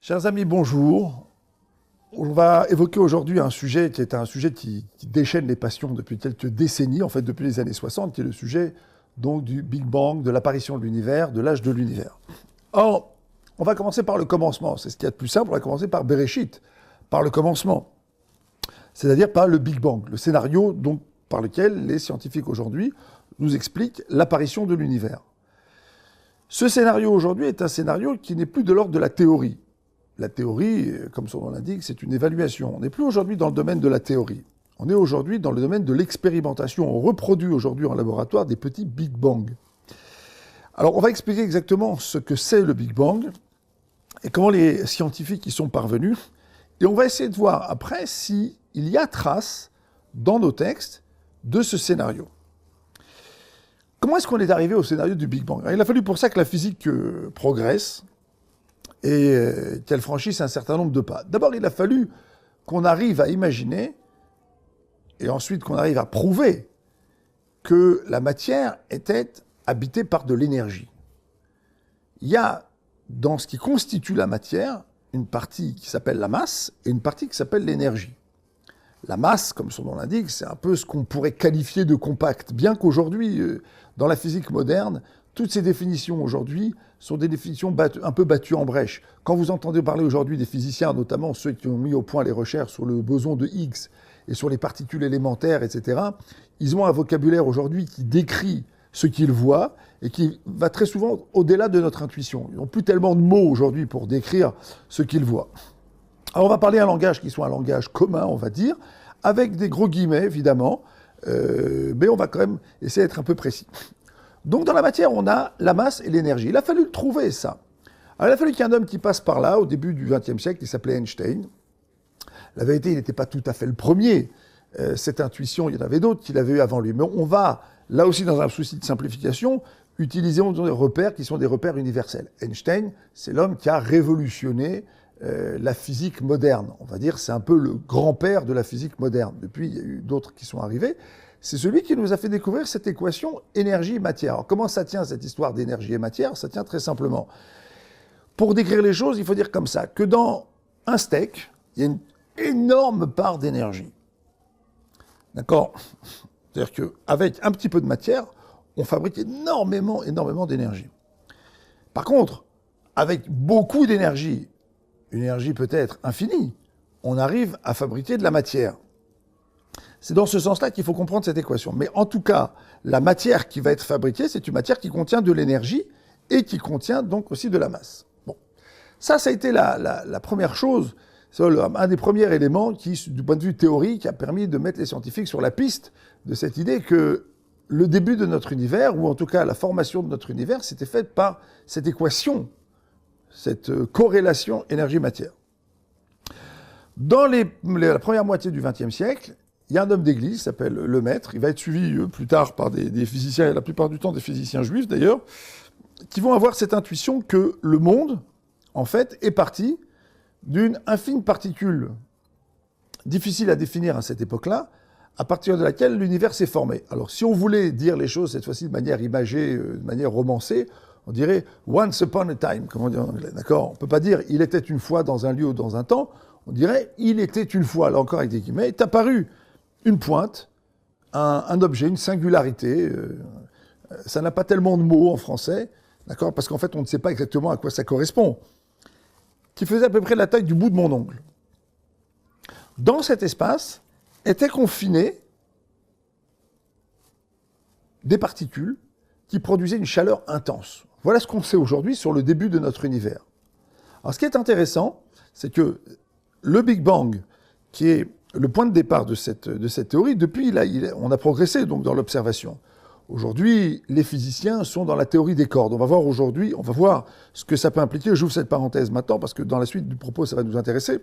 Chers amis, bonjour. On va évoquer aujourd'hui un sujet qui est un sujet qui déchaîne les passions depuis quelques décennies, en fait depuis les années 60, qui est le sujet donc du Big Bang, de l'apparition de l'univers, de l'âge de l'univers. Or, on va commencer par le commencement. C'est ce qu'il y a de plus simple. On va commencer par Bereshit, par le commencement. C'est-à-dire par le Big Bang, le scénario donc, par lequel les scientifiques aujourd'hui nous expliquent l'apparition de l'univers. Ce scénario aujourd'hui est un scénario qui n'est plus de l'ordre de la théorie. La théorie, comme son nom l'indique, c'est une évaluation. On n'est plus aujourd'hui dans le domaine de la théorie. On est aujourd'hui dans le domaine de l'expérimentation. On reproduit aujourd'hui en laboratoire des petits Big Bang. Alors, on va expliquer exactement ce que c'est le Big Bang et comment les scientifiques y sont parvenus. Et on va essayer de voir après s'il y a trace dans nos textes de ce scénario. Comment est-ce qu'on est arrivé au scénario du Big Bang? Il a fallu pour ça que la physique progresse et qu'elle franchisse un certain nombre de pas. D'abord, il a fallu qu'on arrive à imaginer, et ensuite qu'on arrive à prouver, que la matière était habitée par de l'énergie. Il y a, dans ce qui constitue la matière, une partie qui s'appelle la masse et une partie qui s'appelle l'énergie. La masse, comme son nom l'indique, c'est un peu ce qu'on pourrait qualifier de compact, bien qu'aujourd'hui, dans la physique moderne, toutes ces définitions aujourd'hui sont des définitions un peu battues en brèche. Quand vous entendez parler aujourd'hui des physiciens, notamment ceux qui ont mis au point les recherches sur le boson de Higgs et sur les particules élémentaires, etc., ils ont un vocabulaire aujourd'hui qui décrit ce qu'ils voient et qui va très souvent au-delà de notre intuition. Ils n'ont plus tellement de mots aujourd'hui pour décrire ce qu'ils voient. Alors on va parler un langage qui soit un langage commun, on va dire, avec des gros guillemets, évidemment, mais on va quand même essayer d'être un peu précis. Donc dans la matière, on a la masse et l'énergie. Il a fallu le trouver, ça. Alors il a fallu qu'il y ait un homme qui passe par là, au début du XXe siècle, qui s'appelait Einstein. La vérité, il n'était pas tout à fait le premier. Cette intuition, il y en avait d'autres qui l'avaient eu avant lui. Mais on va, là aussi dans un souci de simplification, utiliser des repères qui sont des repères universels. Einstein, c'est l'homme qui a révolutionné la physique moderne. On va dire c'est un peu le grand-père de la physique moderne. Depuis, il y a eu d'autres qui sont arrivés. C'est celui qui nous a fait découvrir cette équation énergie-matière. Alors comment ça tient cette histoire d'énergie et matière? Ça tient très simplement. Pour décrire les choses, il faut dire comme ça, que dans un steak, il y a une énorme part d'énergie. D'accord? C'est-à-dire qu'avec un petit peu de matière, on fabrique énormément d'énergie. Par contre, avec beaucoup d'énergie, une énergie peut-être infinie, on arrive à fabriquer de la matière. C'est dans ce sens-là qu'il faut comprendre cette équation. Mais en tout cas, la matière qui va être fabriquée, c'est une matière qui contient de l'énergie et qui contient donc aussi de la masse. Bon. Ça a été la première chose, c'est un des premiers éléments qui, du point de vue théorique, a permis de mettre les scientifiques sur la piste de cette idée que le début de notre univers, ou en tout cas la formation de notre univers, s'était faite par cette équation, cette corrélation énergie-matière. Dans la première moitié du XXe siècle, il y a un homme d'église qui s'appelle Lemaître. Il va être suivi plus tard par des physiciens, et la plupart du temps des physiciens juifs d'ailleurs, qui vont avoir cette intuition que le monde, en fait, est parti d'une infime particule difficile à définir à cette époque-là, à partir de laquelle l'univers s'est formé. Alors, si on voulait dire les choses cette fois-ci de manière imagée, de manière romancée, on dirait « once upon a time », comme on dit en anglais, d'accord? On ne peut pas dire « il était une fois dans un lieu ou dans un temps », on dirait « il était une fois », là encore avec des guillemets, est apparu une pointe, un objet, une singularité. Ça n'a pas tellement de mots en français, d'accord, parce qu'en fait, on ne sait pas exactement à quoi ça correspond, qui faisait à peu près la taille du bout de mon ongle. Dans cet espace étaient confinées des particules qui produisaient une chaleur intense. Voilà ce qu'on sait aujourd'hui sur le début de notre univers. Alors, ce qui est intéressant, c'est que le Big Bang, qui est le point de départ de cette théorie, depuis, on a progressé donc dans l'observation. Aujourd'hui, les physiciens sont dans la théorie des cordes. On va voir ce que ça peut impliquer. J'ouvre cette parenthèse maintenant parce que dans la suite du propos, ça va nous intéresser.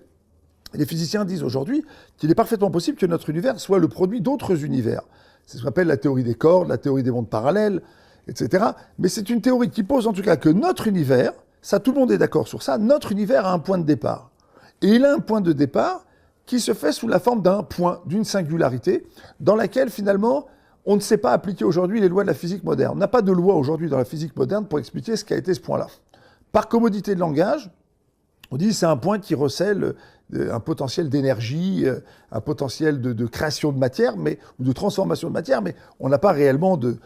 Les physiciens disent aujourd'hui qu'il est parfaitement possible que notre univers soit le produit d'autres univers. C'est ce qu'on appelle la théorie des cordes, la théorie des mondes parallèles, etc. Mais c'est une théorie qui pose en tout cas que notre univers, ça tout le monde est d'accord sur ça, notre univers a un point de départ. Et il a un point de départ qui se fait sous la forme d'un point, d'une singularité, dans laquelle finalement on ne sait pas appliquer aujourd'hui les lois de la physique moderne. On n'a pas de loi aujourd'hui dans la physique moderne pour expliquer ce qu'a été ce point-là. Par commodité de langage, On dit que c'est un point qui recèle un potentiel d'énergie, un potentiel de création de matière, ou de transformation de matière, mais on n'a pas réellement de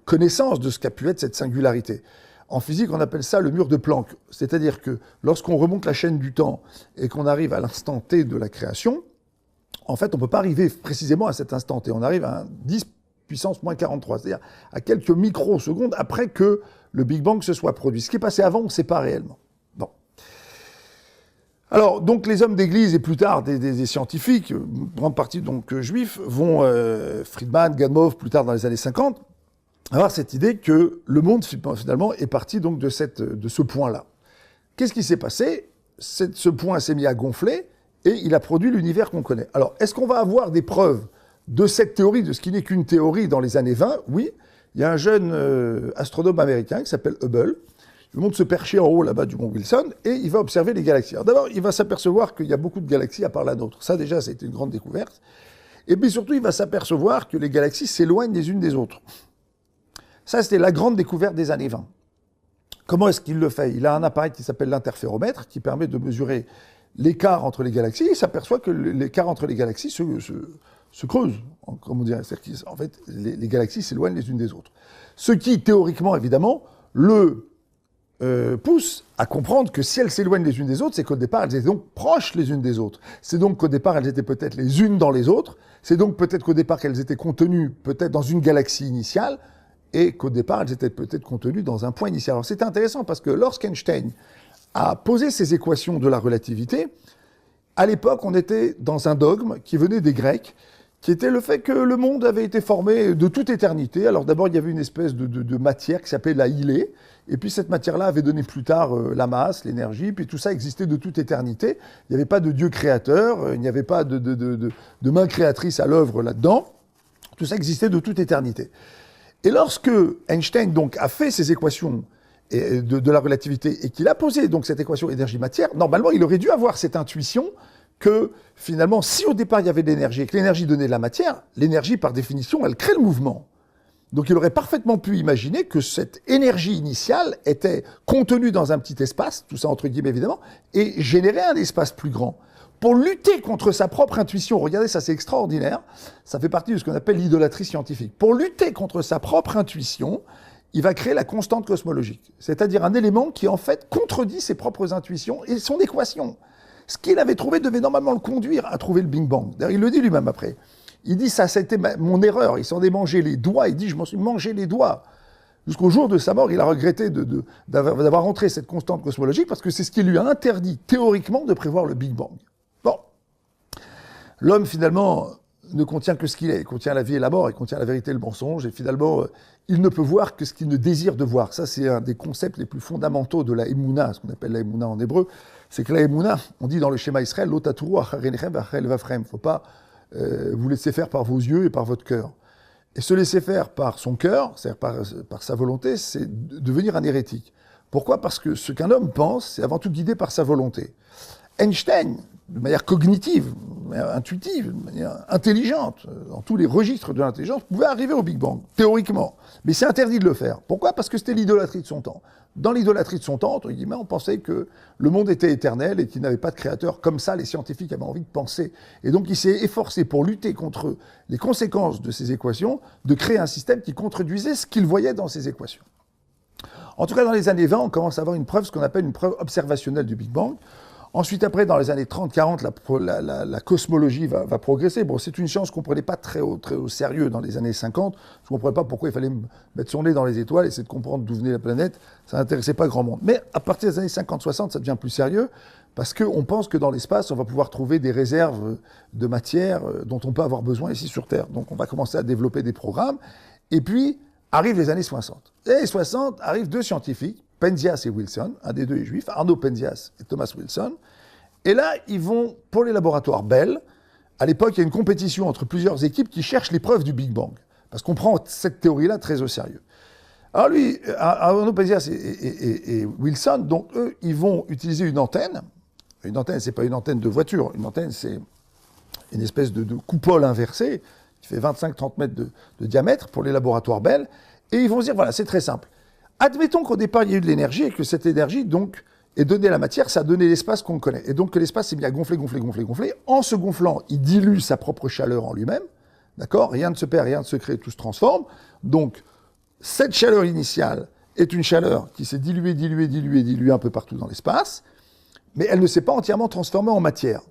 connaissance de ce qu'a pu être cette singularité. En physique, on appelle ça le mur de Planck. C'est-à-dire que lorsqu'on remonte la chaîne du temps et qu'on arrive à l'instant T de la création, en fait, on ne peut pas arriver précisément à cet instant T. On arrive à un 10 puissance moins 43, c'est-à-dire à quelques microsecondes après que le Big Bang se soit produit. Ce qui est passé avant, on ne sait pas réellement. Bon. Alors, donc, les hommes d'église et plus tard des scientifiques, une grande partie donc juifs, vont, Friedman, Gamow, plus tard dans les années 50, avoir cette idée que le monde, finalement, est parti donc de ce point-là. Qu'est-ce qui s'est passé? Ce point s'est mis à gonfler et il a produit l'univers qu'on connaît. Alors, est-ce qu'on va avoir des preuves de cette théorie, de ce qui n'est qu'une théorie dans les années 20? Oui. Il y a un jeune astronome américain qui s'appelle Hubble. Il monte se percher en haut là-bas du mont Wilson et il va observer les galaxies. Alors d'abord, il va s'apercevoir qu'il y a beaucoup de galaxies à part la nôtre. Ça déjà, ça a été une grande découverte. Et puis surtout, il va s'apercevoir que les galaxies s'éloignent les unes des autres. Ça, c'était la grande découverte des années 20. Comment est-ce qu'il le fait? Il a un appareil qui s'appelle l'interféromètre qui permet de mesurer l'écart entre les galaxies. Il s'aperçoit que l'écart entre les galaxies se creuse, comme on dirait. En fait, les galaxies s'éloignent les unes des autres. Ce qui, théoriquement, évidemment, le pousse à comprendre que si elles s'éloignent les unes des autres, c'est qu'au départ, elles étaient donc proches les unes des autres. C'est donc qu'au départ, elles étaient peut-être les unes dans les autres. C'est donc peut-être qu'au départ, qu'elles étaient contenues peut-être dans une galaxie initiale et qu'au départ, elles étaient peut-être contenues dans un point initial. Alors, c'était intéressant parce que lorsqu'Einstein a posé ses équations de la relativité, à l'époque, on était dans un dogme qui venait des Grecs, qui était le fait que le monde avait été formé de toute éternité. Alors d'abord, il y avait une espèce de matière qui s'appelait la Hylée, et puis cette matière-là avait donné plus tard la masse, l'énergie, puis tout ça existait de toute éternité. Il n'y avait pas de Dieu créateur, il n'y avait pas de main créatrice à l'œuvre là-dedans. Tout ça existait de toute éternité. Et lorsque Einstein donc a fait ses équations de la relativité et qu'il a posé donc cette équation énergie-matière, normalement, il aurait dû avoir cette intuition que finalement, si au départ il y avait de l'énergie et que l'énergie donnait de la matière, l'énergie par définition, elle crée le mouvement. Donc il aurait parfaitement pu imaginer que cette énergie initiale était contenue dans un petit espace, tout ça entre guillemets évidemment, et générait un espace plus grand. Pour lutter contre sa propre intuition, regardez ça c'est extraordinaire, ça fait partie de ce qu'on appelle l'idolâtrie scientifique. Pour lutter contre sa propre intuition, il va créer la constante cosmologique, c'est-à-dire un élément qui en fait contredit ses propres intuitions et son équation. Ce qu'il avait trouvé devait normalement le conduire à trouver le Big Bang. D'ailleurs, il le dit lui-même après. Il dit, ça a été mon erreur. Il s'en est mangé les doigts. Il dit, je m'en suis mangé les doigts. Jusqu'au jour de sa mort, il a regretté d'avoir rentré cette constante cosmologique parce que c'est ce qui lui a interdit, théoriquement, de prévoir le Big Bang. Bon. L'homme, finalement, ne contient que ce qu'il est. Il contient la vie et la mort. Il contient la vérité et le mensonge. Et finalement, il ne peut voir que ce qu'il ne désire de voir. Ça, c'est un des concepts les plus fondamentaux de la Emouna, ce qu'on appelle la Emouna en hébreu. C'est que la Emouna, on dit dans le schéma Israël, l'otaturu acharenechem v'achel vafrem. Il ne faut pas vous laisser faire par vos yeux et par votre cœur. Et se laisser faire par son cœur, c'est-à-dire par sa volonté, c'est devenir un hérétique. Pourquoi? Parce que ce qu'un homme pense, c'est avant tout guidé par sa volonté. Einstein, de manière cognitive, de manière intuitive, de manière intelligente, dans tous les registres de l'intelligence, pouvait arriver au Big Bang, théoriquement. Mais c'est interdit de le faire. Pourquoi? Parce que c'était l'idolâtrie de son temps. Dans l'idolâtrie de son temps, entre guillemets, on pensait que le monde était éternel et qu'il n'avait pas de créateur. Comme ça, les scientifiques avaient envie de penser. Et donc, il s'est efforcé pour lutter contre les conséquences de ces équations, de créer un système qui contredisait ce qu'il voyait dans ces équations. En tout cas, dans les années 20, on commence à avoir une preuve, ce qu'on appelle une preuve observationnelle du Big Bang. Ensuite, après, dans les années 30-40, la cosmologie va progresser. Bon, c'est une science qu'on ne prenait pas très au sérieux dans les années 50. Je ne comprenais pas pourquoi il fallait mettre son nez dans les étoiles, essayer de comprendre d'où venait la planète. Ça n'intéressait pas grand monde. Mais à partir des années 50-60, ça devient plus sérieux parce qu'on pense que dans l'espace, on va pouvoir trouver des réserves de matière dont on peut avoir besoin ici sur Terre. Donc, on va commencer à développer des programmes. Et puis, arrivent les années 60. Les années 60, arrivent deux scientifiques, Penzias et Wilson, un des deux est juif, Arno Penzias et Thomas Wilson. Et là, ils vont pour les laboratoires Bell. À l'époque, il y a une compétition entre plusieurs équipes qui cherchent les preuves du Big Bang. Parce qu'on prend cette théorie-là très au sérieux. Alors lui, Arno Penzias et Wilson, donc eux, ils vont utiliser une antenne. Une antenne, c'est pas une antenne de voiture. Une antenne, c'est une espèce de coupole inversée qui fait 25-30 mètres de diamètre pour les laboratoires Bell. Et ils vont se dire, voilà, c'est très simple. Admettons qu'au départ, il y a eu de l'énergie et que cette énergie, donc, et donner la matière, ça a donné l'espace qu'on connaît. Et donc l'espace s'est mis à gonfler, gonfler, gonfler, gonfler. En se gonflant, il dilue sa propre chaleur en lui-même. D'accord? Rien ne se perd, rien ne se crée, tout se transforme. Donc, cette chaleur initiale est une chaleur qui s'est diluée, diluée, diluée, diluée un peu partout dans l'espace, mais elle ne s'est pas entièrement transformée en matière.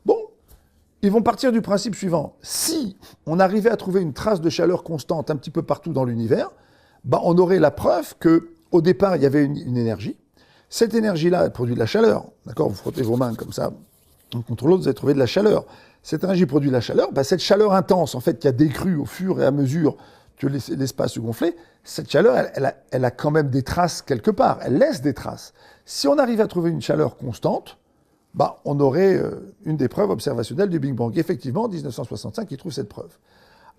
Bon, ils vont partir du principe suivant. Si on arrivait à trouver une trace de chaleur constante un petit peu partout dans l'univers, bah on aurait la preuve qu'au départ, il y avait une énergie. Cette énergie-là, elle produit de la chaleur. D'accord? Vous frottez vos mains comme ça, l'un contre l'autre, vous allez trouver de la chaleur. Cette énergie produit de la chaleur. Bah, cette chaleur intense, en fait, qui a décru au fur et à mesure que l'espace se gonflait, cette chaleur, elle a quand même des traces quelque part. Elle laisse des traces. Si on arrive à trouver une chaleur constante, bah, on aurait une des preuves observationnelles du Big Bang. Effectivement, en 1965, ils trouvent cette preuve.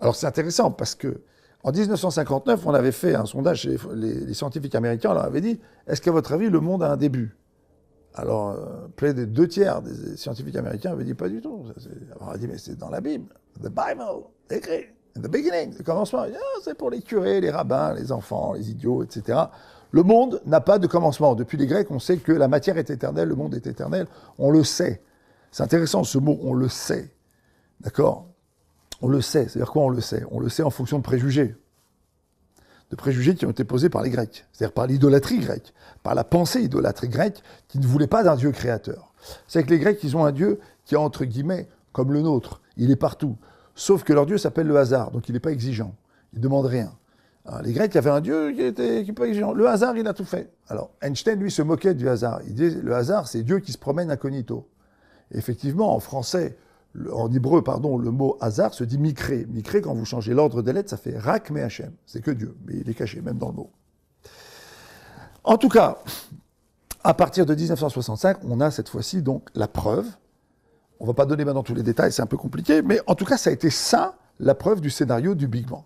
Alors c'est intéressant parce que en 1959, on avait fait un sondage chez les scientifiques américains, on leur avait dit « Est-ce qu'à votre avis, le monde a un début ?» Alors, près des 2/3 des scientifiques américains avaient dit « Pas du tout. » On a dit « Mais c'est dans la Bible. The Bible, écrit. In the beginning, le commencement. Oh, c'est pour les curés, les rabbins, les enfants, les idiots, etc. » Le monde n'a pas de commencement. Depuis les Grecs, on sait que la matière est éternelle, le monde est éternel. On le sait. C'est intéressant ce mot, on le sait. D'accord? On le sait. C'est-à-dire quoi on le sait? On le sait en fonction de préjugés. De préjugés qui ont été posés par les Grecs. C'est-à-dire par l'idolâtrie grecque. Par la pensée idolâtrique grecque qui ne voulait pas d'un Dieu créateur. C'est que les Grecs, ils ont un Dieu qui est entre guillemets comme le nôtre. Il est partout. Sauf que leur Dieu s'appelle le hasard. Donc il n'est pas exigeant. Il ne demande rien. Alors, les Grecs avaient un Dieu qui était pas exigeant. Le hasard, il a tout fait. Alors Einstein, lui, se moquait du hasard. Il disait, le hasard, c'est Dieu qui se promène incognito. Et effectivement, en français, en hébreu, pardon, le mot hasard se dit mikré. Mikré, quand vous changez l'ordre des lettres, ça fait rak me Hachem. C'est que Dieu, mais il est caché, même dans le mot. En tout cas, à partir de 1965, on a cette fois-ci donc la preuve. On ne va pas donner maintenant tous les détails, c'est un peu compliqué, mais en tout cas, ça a été ça, la preuve du scénario du Big Bang.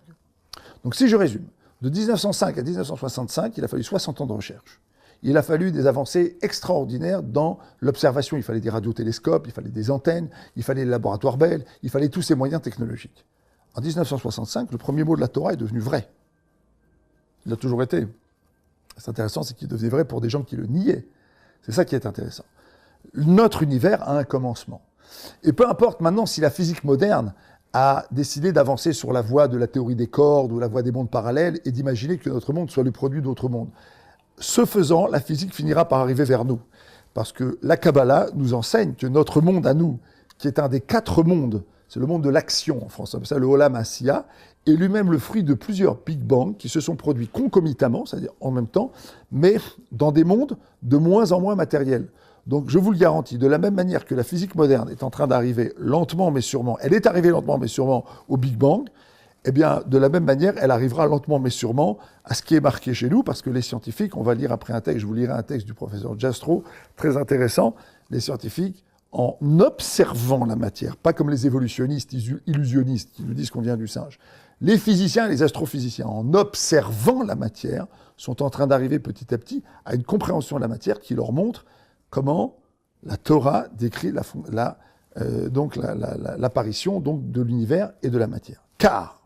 Donc si je résume, de 1905 à 1965, il a fallu 60 ans de recherche. Il a fallu des avancées extraordinaires dans l'observation. Il fallait des radiotélescopes, il fallait des antennes, il fallait les laboratoires Bell, il fallait tous ces moyens technologiques. En 1965, le premier mot de la Torah est devenu vrai. Il a toujours été. C'est intéressant, c'est qu'il devenait vrai pour des gens qui le niaient. C'est ça qui est intéressant. Notre univers a un commencement. Et peu importe maintenant si la physique moderne a décidé d'avancer sur la voie de la théorie des cordes ou la voie des mondes parallèles et d'imaginer que notre monde soit le produit d'autres mondes. Ce faisant, la physique finira par arriver vers nous. Parce que la Kabbalah nous enseigne que notre monde à nous, qui est un des 4 mondes, c'est le monde de l'action en France, ça le Olam Asiya, est lui-même le fruit de plusieurs Big Bang qui se sont produits concomitamment, c'est-à-dire en même temps, mais dans des mondes de moins en moins matériels. Donc je vous le garantis, de la même manière que la physique moderne est en train d'arriver lentement mais sûrement, elle est arrivée lentement mais sûrement au Big Bang, eh bien de la même manière, elle arrivera lentement mais sûrement à ce qui est marqué chez nous, parce que les scientifiques, on va lire après un texte, je vous lirai un texte du professeur Jastrow, très intéressant, les scientifiques, en observant la matière, pas comme les évolutionnistes illusionnistes qui nous disent qu'on vient du singe. Les physiciens et les astrophysiciens, en observant la matière, sont en train d'arriver petit à petit à une compréhension de la matière qui leur montre comment la Torah décrit l'apparition donc, de l'univers et de la matière. Car,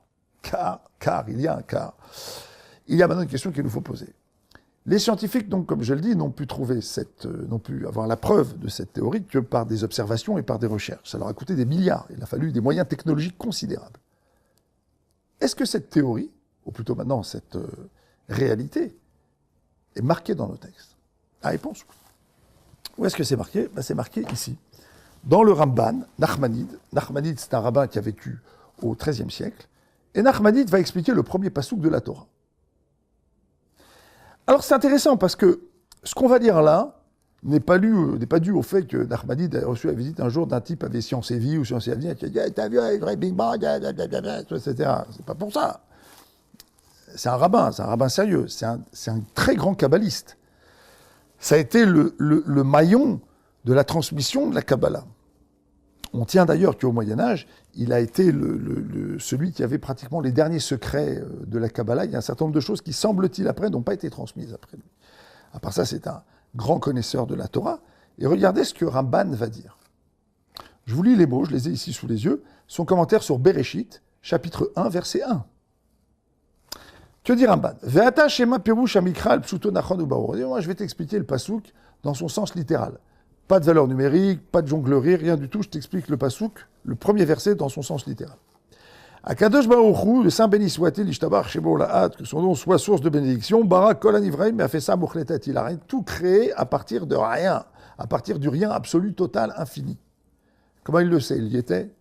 il y a un car. Il y a maintenant une question qu'il nous faut poser. Les scientifiques, donc, comme je le dis, n'ont pu avoir la preuve de cette théorie que par des observations et par des recherches. Ça leur a coûté des milliards. Il a fallu des moyens technologiques considérables. Est-ce que cette théorie, ou plutôt maintenant cette réalité, est marquée dans nos textes? La réponse, oui. Où est-ce que c'est marqué? C'est marqué ici. Dans le Ramban, Nachmanide. Nachmanide, c'est un rabbin qui a vécu au XIIIe siècle. Et Nachmanide va expliquer le premier passouk de la Torah. Alors c'est intéressant parce que ce qu'on va dire là n'est pas dû au fait que Nachmanide a reçu la visite un jour d'un type avec Science et Vie ou Science et Avenir qui a dit « T'as vu avec le Big Bang, etc. » C'est pas pour ça. C'est un rabbin sérieux. C'est un très grand kabbaliste. Ça a été le maillon de la transmission de la Kabbalah. On tient d'ailleurs qu'au Moyen-Âge, il a été celui qui avait pratiquement les derniers secrets de la Kabbalah. Il y a un certain nombre de choses qui, semble-t-il, après, n'ont pas été transmises après lui. À part ça, c'est un grand connaisseur de la Torah. Et regardez ce que Ramban va dire. Je vous lis les mots, je les ai ici sous les yeux. Son commentaire sur Bereshit, chapitre 1, verset 1. Que dit Ramban? Moi, je vais t'expliquer le pasouk dans son sens littéral. Pas de valeur numérique, pas de jonglerie, rien du tout. Je t'explique le pasouk, le premier verset dans son sens littéral. Akadosh Baruch Hu, le Saint béni soit-il, Ishtabach Shebo La'at, que son nom soit source de bénédiction, Bara Kol Hanivraim, mais a fait ça Mukhletat, il a tout créé à partir de rien, à partir du rien absolu, total, infini. Comment il le sait? Il y était?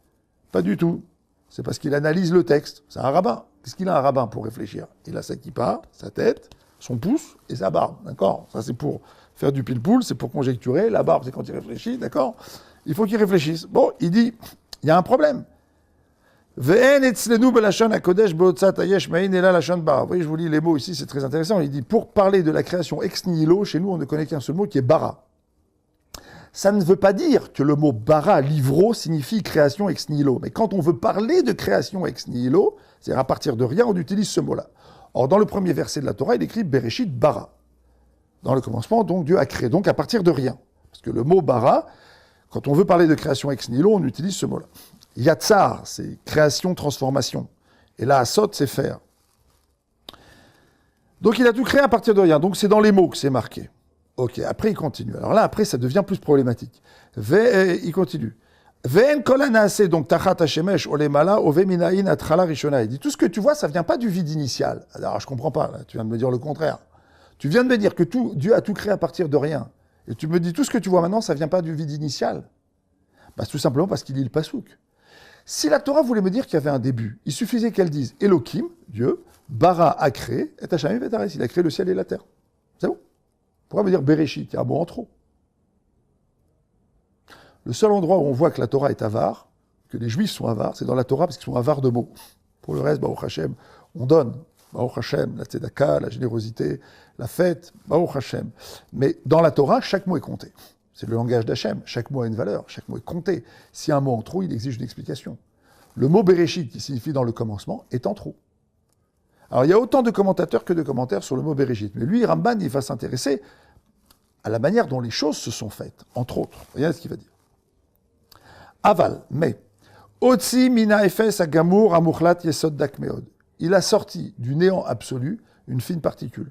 Pas du tout. C'est parce qu'il analyse le texte. C'est un rabbin. Qu'est-ce qu'il a un rabbin pour réfléchir? Il a sa kippa, sa tête, son pouce et sa barbe. D'accord? Ça c'est pour faire du pile-poule, c'est pour conjecturer. La barbe c'est quand il réfléchit. D'accord? Il faut qu'il réfléchisse. Bon, il dit, il y a un problème. Vous voyez, je vous lis les mots ici, c'est très intéressant. Il dit, pour parler de la création ex nihilo, chez nous on ne connaît qu'un seul mot qui est bara. Ça ne veut pas dire que le mot bara, livro, signifie création ex nihilo. Mais quand on veut parler de création ex nihilo, c'est-à-dire à partir de rien, on utilise ce mot-là. Or, dans le premier verset de la Torah, il écrit Bereshit bara. Dans le commencement, donc, Dieu a créé, donc à partir de rien. Parce que le mot bara, quand on veut parler de création ex nihilo, on utilise ce mot-là. Yatsar, c'est création, transformation. Et là, Asot, c'est faire. Donc, il a tout créé à partir de rien. Donc, c'est dans les mots que c'est marqué. Ok, après il continue. Alors là, après, ça devient plus problématique. Il continue. Ve'en kol hanaaseh, donc tachat hashemesh olemala ove minayin atchala rishona. Il dit, tout ce que tu vois, ça vient pas du vide initial. Alors, je comprends pas, là, tu viens de me dire le contraire. Tu viens de me dire que Dieu a tout créé à partir de rien. Et tu me dis, tout ce que tu vois maintenant, ça vient pas du vide initial. Bah, tout simplement parce qu'il lit le pasouk. Si la Torah voulait me dire qu'il y avait un début, il suffisait qu'elle dise Elohim, Dieu, bara a créé, et Hachamim et Tares, il a créé le ciel et la terre. C'est bon. Pourquoi me dire Bereshit? Il y a un mot en trop. Le seul endroit où on voit que la Torah est avare, que les Juifs sont avares, c'est dans la Torah parce qu'ils sont avares de mots. Pour le reste, Baruch Hashem, on donne. Baruch Hashem, la tzedaka, la générosité, la fête, Baruch Hashem. Mais dans la Torah, chaque mot est compté. C'est le langage d'Hachem. Chaque mot a une valeur, chaque mot est compté. Si un mot en trop, il exige une explication. Le mot Bereshit, qui signifie dans le commencement, est en trop. Alors, il y a autant de commentateurs que de commentaires sur le mot Bereshit. Mais lui, Ramban, il va s'intéresser à la manière dont les choses se sont faites, entre autres. Regardez ce qu'il va dire. Aval, mais, Otsi mina efes agamur amuchlat yesod dakmeod. Il a sorti du néant absolu une fine particule.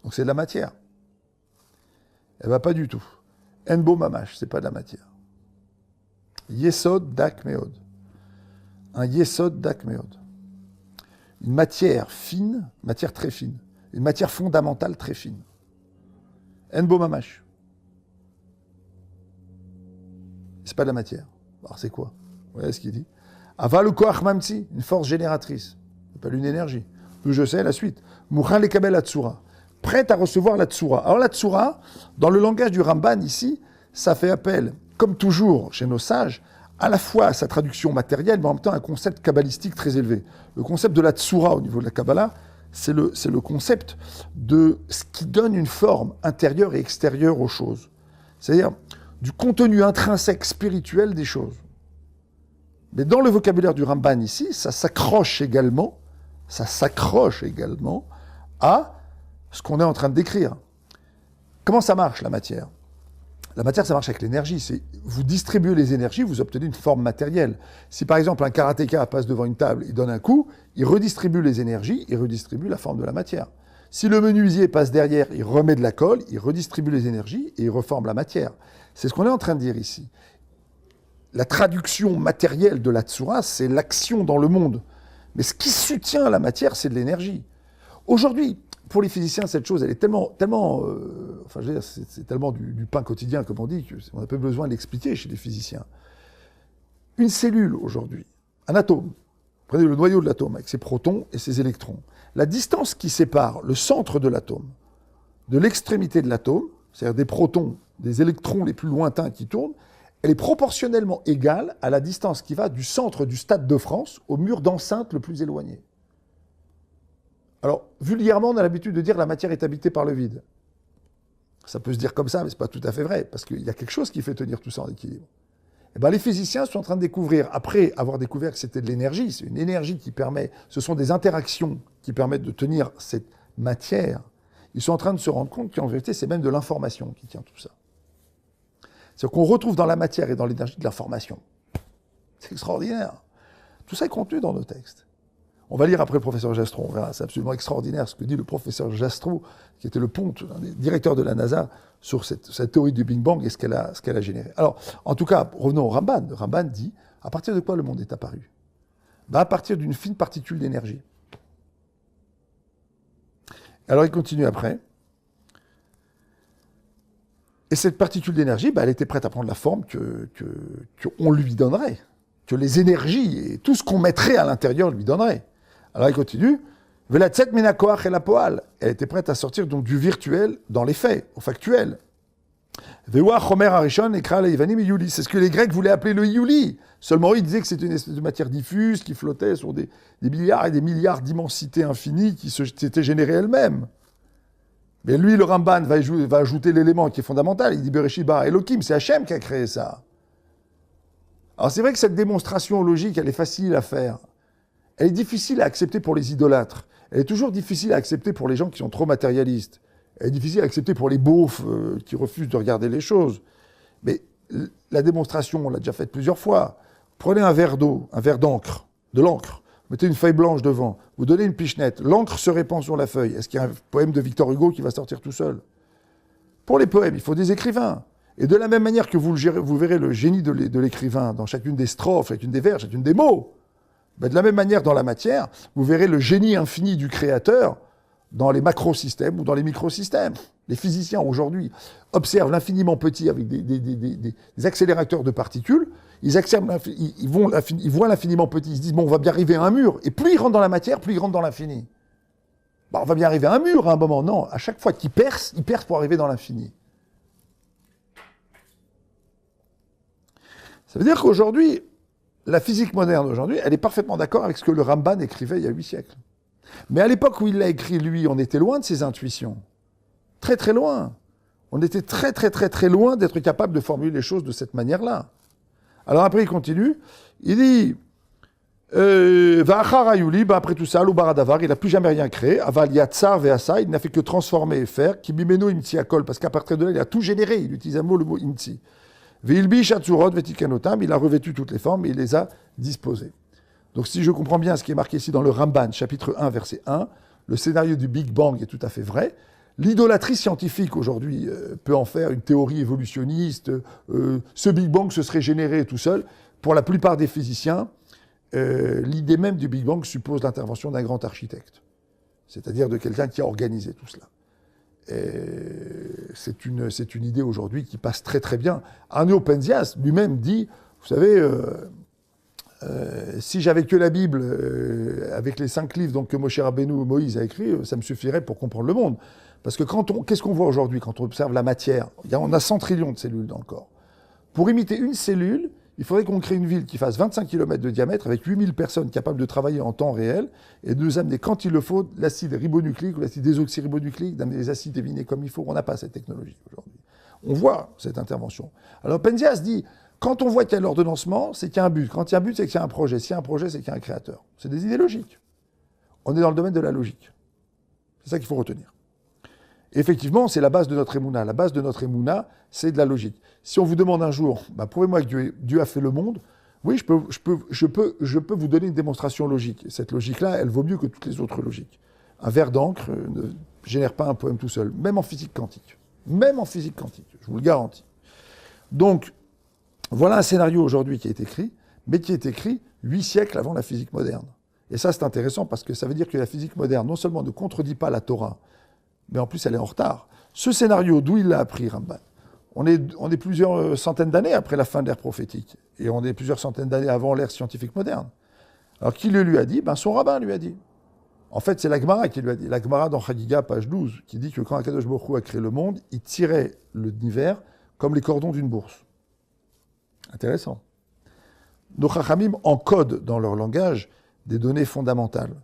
Donc c'est de la matière. Elle va pas du tout. Enbo mamash, c'est pas de la matière. Yesod dakmeod. Un yesod dakmeod. Une matière fine, matière très fine. Une matière fondamentale très fine. Enbo mamash. C'est pas de la matière. Alors c'est quoi? Vous voyez ce qu'il dit? Aval koach mamtsi, une force génératrice. C'est pas une énergie. D'où je sais la suite. Mouchan lekabel atsura. Prête à recevoir la tsura. Alors la tsura, dans le langage du Ramban ici, ça fait appel, comme toujours chez nos sages, à la fois à sa traduction matérielle, mais en même temps à un concept kabbalistique très élevé. Le concept de la tsura au niveau de la Kabbalah, c'est le concept de ce qui donne une forme intérieure et extérieure aux choses. C'est-à-dire du contenu intrinsèque spirituel des choses. Mais dans le vocabulaire du Ramban ici, ça s'accroche également à ce qu'on est en train de décrire. Comment ça marche, la matière? La matière, ça marche avec l'énergie. C'est, vous distribuez les énergies, vous obtenez une forme matérielle. Si par exemple un karatéka passe devant une table, il donne un coup, il redistribue les énergies, il redistribue la forme de la matière. Si le menuisier passe derrière, il remet de la colle, il redistribue les énergies et il reforme la matière. C'est ce qu'on est en train de dire ici. La traduction matérielle de la tsura, c'est l'action dans le monde. Mais ce qui soutient la matière, c'est de l'énergie. Aujourd'hui, pour les physiciens, cette chose, elle est tellement enfin, je veux dire, c'est tellement du pain quotidien, comme on dit, qu'on n'a pas besoin de l'expliquer chez les physiciens. Une cellule, aujourd'hui, un atome, prenez le noyau de l'atome, avec ses protons et ses électrons. La distance qui sépare le centre de l'atome de l'extrémité de l'atome, c'est-à-dire des protons, des électrons les plus lointains qui tournent, elle est proportionnellement égale à la distance qui va du centre du Stade de France au mur d'enceinte le plus éloigné. Alors, vulgairement, on a l'habitude de dire que la matière est habitée par le vide. Ça peut se dire comme ça, mais ce n'est pas tout à fait vrai, parce qu'il y a quelque chose qui fait tenir tout ça en équilibre. Et bien, les physiciens sont en train de découvrir, après avoir découvert que c'était de l'énergie, c'est une énergie qui permet, ce sont des interactions qui permettent de tenir cette matière, ils sont en train de se rendre compte qu'en vérité, c'est même de l'information qui tient tout ça. C'est-à-dire qu'on retrouve dans la matière et dans l'énergie de l'information. C'est extraordinaire. Tout ça est contenu dans nos textes. On va lire après le professeur Jastrow, on verra, c'est absolument extraordinaire ce que dit le professeur Jastrow, qui était le ponte, un des directeurs de la NASA, sur cette théorie du Big Bang et ce qu'elle a généré. Alors, en tout cas, revenons au Ramban. Le Ramban dit, à partir de quoi le monde est apparu? À partir d'une fine particule d'énergie. Alors il continue après. Et cette particule d'énergie, elle était prête à prendre la forme qu'on lui donnerait, que les énergies et tout ce qu'on mettrait à l'intérieur lui donnerait. Alors il continue. Velatzet menakoach el hapoal. Elle était prête à sortir donc du virtuel dans les faits, au factuel. Vewa chomer harishon ekra leivanim yuli. C'est ce que les Grecs voulaient appeler le yuli. Seulement ils disaient que c'était une espèce de matière diffuse qui flottait sur des milliards et des milliards d'immensités infinies qui s'étaient générées elles-mêmes. Mais lui, le Ramban, va ajouter l'élément qui est fondamental. Il dit Bereshit bara Elohim, c'est Hachem qui a créé ça. Alors c'est vrai que cette démonstration logique, elle est facile à faire. Elle est difficile à accepter pour les idolâtres. Elle est toujours difficile à accepter pour les gens qui sont trop matérialistes. Elle est difficile à accepter pour les beaufs qui refusent de regarder les choses. Mais la démonstration, on l'a déjà faite plusieurs fois. Prenez un verre d'eau, un verre d'encre, de l'encre. Mettez une feuille blanche devant, vous donnez une pichenette, l'encre se répand sur la feuille. Est-ce qu'il y a un poème de Victor Hugo qui va sortir tout seul? Pour les poèmes, il faut des écrivains. Et de la même manière que vous verrez le génie de l'écrivain dans chacune des strophes, chacune des vers, chacune des mots, de la même manière dans la matière, vous verrez le génie infini du créateur dans les macrosystèmes ou dans les microsystèmes. Les physiciens aujourd'hui observent l'infiniment petit avec des accélérateurs de particules. Ils voient l'infiniment petit, ils se disent, bon, on va bien arriver à un mur. Et plus ils rentrent dans la matière, plus ils rentrent dans l'infini. On va bien arriver à un mur à un moment. Non, à chaque fois qu'ils percent, ils percent pour arriver dans l'infini. Ça veut dire qu'aujourd'hui, la physique moderne aujourd'hui, elle est parfaitement d'accord avec ce que le Ramban écrivait il y a 8 siècles. Mais à l'époque où il l'a écrit, lui, on était loin de ses intuitions. Très très loin. On était très très très très loin d'être capable de formuler les choses de cette manière-là. Alors après, il continue. Il dit Va'achar ayuli, après tout ça, l'ubaradavar, il n'a plus jamais rien créé. Aval yatsar ve'asa, il n'a fait que transformer et faire. Kibimeno imtsi akol, parce qu'à partir de là, il a tout généré. Il utilise un mot, le mot imtsi. Ve'ilbi shatzurot ve'tikanotam, il a revêtu toutes les formes et il les a disposées. Donc si je comprends bien ce qui est marqué ici dans le Ramban, chapitre 1, verset 1, le scénario du Big Bang est tout à fait vrai. L'idolâtrie scientifique aujourd'hui peut en faire une théorie évolutionniste. Ce Big Bang se serait généré tout seul. Pour la plupart des physiciens, l'idée même du Big Bang suppose l'intervention d'un grand architecte, c'est-à-dire de quelqu'un qui a organisé tout cela. C'est une idée aujourd'hui qui passe très très bien. Arnaud Penzias lui-même dit, vous savez, si j'avais que la Bible avec les 5 livres donc, que Moshe Rabbeinu Moïse a écrit, ça me suffirait pour comprendre le monde. Parce que qu'est-ce qu'on voit aujourd'hui quand on observe la matière? On a 100 trillions de cellules dans le corps. Pour imiter une cellule, il faudrait qu'on crée une ville qui fasse 25 km de diamètre avec 8000 personnes capables de travailler en temps réel et de nous amener, quand il le faut, l'acide ribonucléique ou l'acide désoxyribonucléique, d'amener les acides éminés comme il faut. On n'a pas cette technologie aujourd'hui. On voit cette intervention. Alors Penzias dit, quand on voit qu'il y a l'ordonnancement, c'est qu'il y a un but. Quand il y a un but, c'est qu'il y a un projet. S'il y a un projet, c'est qu'il y a un créateur. C'est des idées logiques. On est dans le domaine de la logique. C'est ça qu'il faut retenir. Et effectivement, c'est la base de notre émouna. La base de notre émouna, c'est de la logique. Si on vous demande un jour, prouvez-moi que Dieu a fait le monde, oui, je peux vous donner une démonstration logique. Cette logique-là, elle vaut mieux que toutes les autres logiques. Un verre d'encre ne génère pas un poème tout seul, même en physique quantique. Même en physique quantique, je vous le garantis. Donc, voilà un scénario aujourd'hui qui est écrit, mais qui est écrit 8 siècles avant la physique moderne. Et ça, c'est intéressant parce que ça veut dire que la physique moderne, non seulement ne contredit pas la Torah, mais en plus, elle est en retard. Ce scénario, d'où il l'a appris, Ramban? On est plusieurs centaines d'années après la fin de l'ère prophétique. Et on est plusieurs centaines d'années avant l'ère scientifique moderne. Alors, qui le lui a dit? Son rabbin lui a dit. En fait, c'est la Gemara qui lui a dit. La Gemara dans Chagiga, page 12, qui dit que quand Akadosh Baruch Hu a créé le monde, il tirait l'univers comme les cordons d'une bourse. Intéressant. Nos Chachamim encodent dans leur langage des données fondamentales.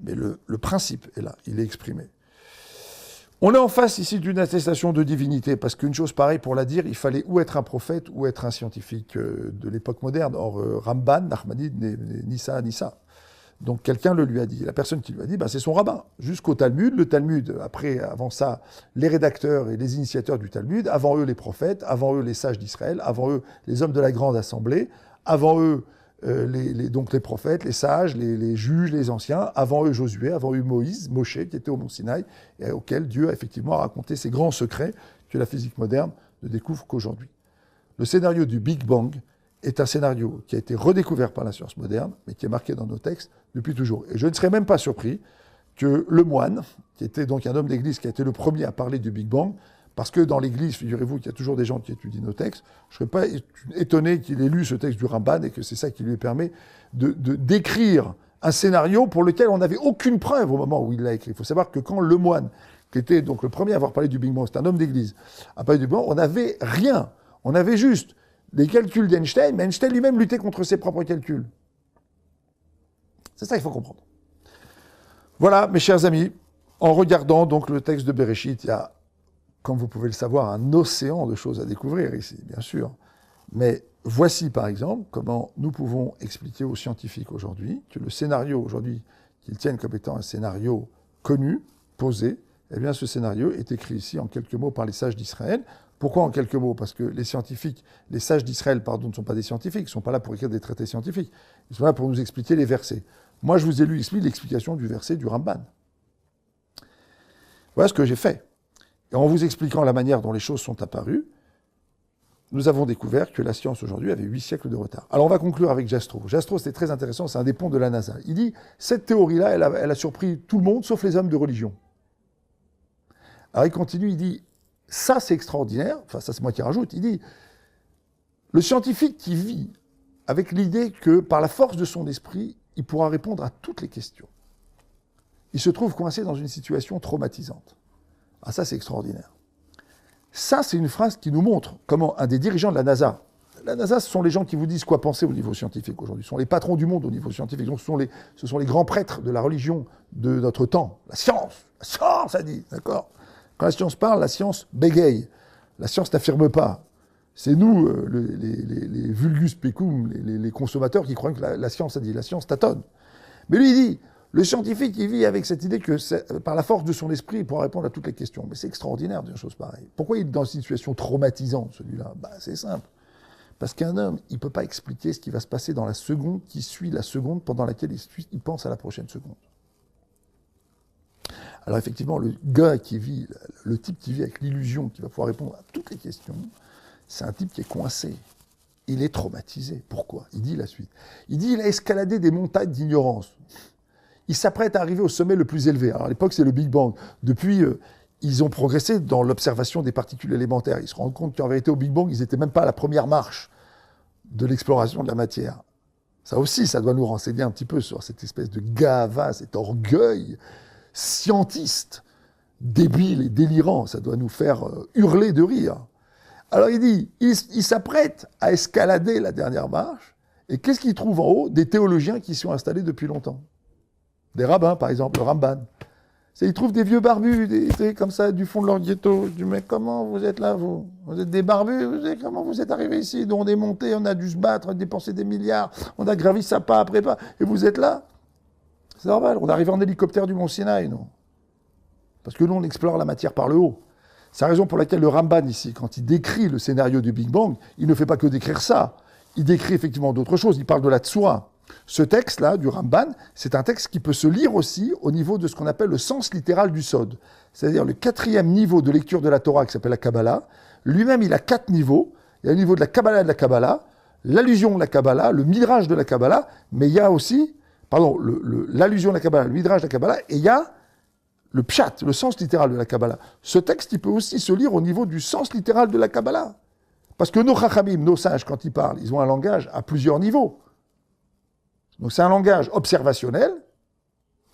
Mais le principe est là, il est exprimé. On est en face ici d'une attestation de divinité, parce qu'une chose pareille, pour la dire, il fallait ou être un prophète ou être un scientifique de l'époque moderne. Or, Ramban, Nachmanide, ni ça, ni ça. Donc quelqu'un le lui a dit. La personne qui lui a dit, c'est son rabbin. Jusqu'au Talmud. Le Talmud, avant ça, les rédacteurs et les initiateurs du Talmud, avant eux les prophètes, avant eux les sages d'Israël, avant eux les hommes de la grande assemblée, avant eux donc les prophètes, les sages, les juges, les anciens, avant eux Josué, avant eux Moïse, Moshe, qui était au mont Sinaï, et auquel Dieu a effectivement raconté ces grands secrets que la physique moderne ne découvre qu'aujourd'hui. Le scénario du Big Bang est un scénario qui a été redécouvert par la science moderne, mais qui est marqué dans nos textes depuis toujours. Et je ne serais même pas surpris que le moine, qui était donc un homme d'église, qui a été le premier à parler du Big Bang, parce que dans l'église, figurez-vous qu'il y a toujours des gens qui étudient nos textes, je ne serais pas étonné qu'il ait lu ce texte du Ramban et que c'est ça qui lui permet d'écrire un scénario pour lequel on n'avait aucune preuve au moment où il l'a écrit. Il faut savoir que quand le moine, qui était donc le premier à avoir parlé du Big Bang, c'est un homme d'église, a parlé du Big Bang, on n'avait rien. On avait juste les calculs d'Einstein, mais Einstein lui-même luttait contre ses propres calculs. C'est ça qu'il faut comprendre. Voilà, mes chers amis, en regardant donc le texte de Bereshit, il y a, comme vous pouvez le savoir, un océan de choses à découvrir ici, bien sûr. Mais voici, par exemple, comment nous pouvons expliquer aux scientifiques aujourd'hui que le scénario aujourd'hui qu'ils tiennent comme étant un scénario connu, posé, eh bien ce scénario est écrit ici en quelques mots par les sages d'Israël. Pourquoi en quelques mots? Parce que les scientifiques, les sages d'Israël, pardon, ne sont pas des scientifiques, ils ne sont pas là pour écrire des traités scientifiques, ils sont là pour nous expliquer les versets. Moi, je vous ai lu ici l'explication du verset du Ramban. Voilà ce que j'ai fait. Et en vous expliquant la manière dont les choses sont apparues, nous avons découvert que la science aujourd'hui avait 8 siècles de retard. Alors on va conclure avec Jastrow. Jastrow, c'est très intéressant, c'est un des ponts de la NASA. Il dit, cette théorie-là, elle a surpris tout le monde, sauf les hommes de religion. Alors il continue, il dit, ça c'est extraordinaire, enfin ça c'est moi qui rajoute, il dit, le scientifique qui vit avec l'idée que par la force de son esprit, il pourra répondre à toutes les questions, il se trouve coincé dans une situation traumatisante. Ah ça c'est extraordinaire. Ça c'est une phrase qui nous montre comment un des dirigeants de la NASA, ce sont les gens qui vous disent quoi penser au niveau scientifique aujourd'hui, ce sont les patrons du monde au niveau scientifique, donc ce sont les grands prêtres de la religion de notre temps, la science a dit, d'accord. Quand la science parle, la science bégaye. La science n'affirme pas. C'est nous, les vulgus pecum, les consommateurs, qui croient que la science a dit. La science tâtonne. Mais lui, il dit, le scientifique, il vit avec cette idée que par la force de son esprit, il pourra répondre à toutes les questions. Mais c'est extraordinaire d'une chose pareille. Pourquoi il est dans une situation traumatisante, celui-là? C'est simple. Parce qu'un homme, il ne peut pas expliquer ce qui va se passer dans la seconde qui suit la seconde pendant laquelle il pense à la prochaine seconde. Alors effectivement, le gars qui vit, le type qui vit avec l'illusion qu'il va pouvoir répondre à toutes les questions, c'est un type qui est coincé. Il est traumatisé. Pourquoi? Il dit la suite. Il dit il a escaladé des montagnes d'ignorance. Il s'apprête à arriver au sommet le plus élevé. Alors à l'époque, c'est le Big Bang. Depuis, ils ont progressé dans l'observation des particules élémentaires. Ils se rendent compte qu'en vérité, au Big Bang, ils n'étaient même pas à la première marche de l'exploration de la matière. Ça aussi, ça doit nous renseigner un petit peu sur cette espèce de gava, cet orgueil scientiste, débile et délirant, ça doit nous faire hurler de rire. Alors il dit, il s'apprête à escalader la dernière marche, et qu'est-ce qu'il trouve en haut? Des théologiens qui sont installés depuis longtemps. Des rabbins, par exemple, le Ramban. Il trouve des vieux barbus, comme ça, du fond de leur ghetto. Je dis, mais comment vous êtes là, vous? Vous êtes des barbus, comment vous êtes arrivés ici? On est monté, on a dû se battre, dépenser des milliards, on a gravi ça pas après pas, et vous êtes là? C'est normal, on arrive en hélicoptère du mont Sinaï, non? Parce que nous, on explore la matière par le haut. C'est la raison pour laquelle le Ramban, ici, quand il décrit le scénario du Big Bang, il ne fait pas que décrire ça. Il décrit effectivement d'autres choses. Il parle de la Tsoura. Ce texte-là, du Ramban, c'est un texte qui peut se lire aussi au niveau de ce qu'on appelle le sens littéral du Sod. C'est-à-dire le 4e niveau de lecture de la Torah, qui s'appelle la Kabbalah. Lui-même, il a 4 niveaux. Il y a le niveau de la Kabbalah, l'allusion de la Kabbalah, le midrash de la Kabbalah, mais il y a aussi... l'allusion de la Kabbalah, le midrash de la Kabbalah, et il y a le pshat, le sens littéral de la Kabbalah. Ce texte, il peut aussi se lire au niveau du sens littéral de la Kabbalah. Parce que nos chachamim, nos sages, quand ils parlent, ils ont un langage à plusieurs niveaux. Donc c'est un langage observationnel,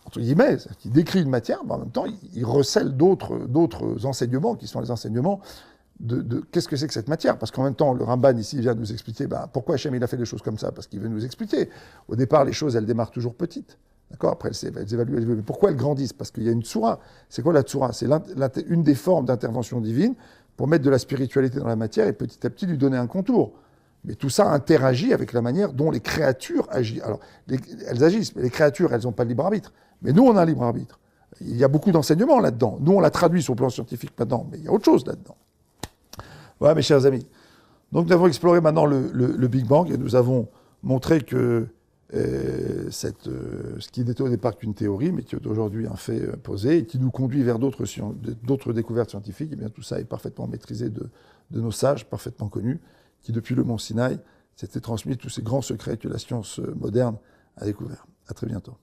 entre guillemets, qui décrit une matière, mais en même temps, il recèle d'autres enseignements, qui sont les enseignements de qu'est-ce que c'est que cette matière. Parce qu'en même temps, le Ramban, ici, vient nous expliquer pourquoi Hachem il a fait des choses comme ça, parce qu'il veut nous expliquer. Au départ, les choses, elles démarrent toujours petites. D'accord? Après, elles évaluent. Mais pourquoi elles grandissent? Parce qu'il y a une tsoura. C'est quoi la tsoura? C'est une des formes d'intervention divine pour mettre de la spiritualité dans la matière et petit à petit lui donner un contour. Mais tout ça interagit avec la manière dont les créatures agissent. Alors, elles agissent, mais les créatures, elles n'ont pas de libre arbitre. Mais nous, on a un libre arbitre. Il y a beaucoup d'enseignements là-dedans. Nous, on l'a traduit sur le plan scientifique maintenant, mais il y a autre chose là-dedans. Voilà, mes chers amis. Donc, nous avons exploré maintenant le Big Bang et nous avons montrer que ce qui n'était au départ qu'une théorie, mais qui est aujourd'hui un fait posé, et qui nous conduit vers d'autres découvertes scientifiques, et bien tout ça est parfaitement maîtrisé de nos sages, parfaitement connus, qui depuis le mont Sinaï s'étaient transmis tous ces grands secrets que la science moderne a découverts. À très bientôt.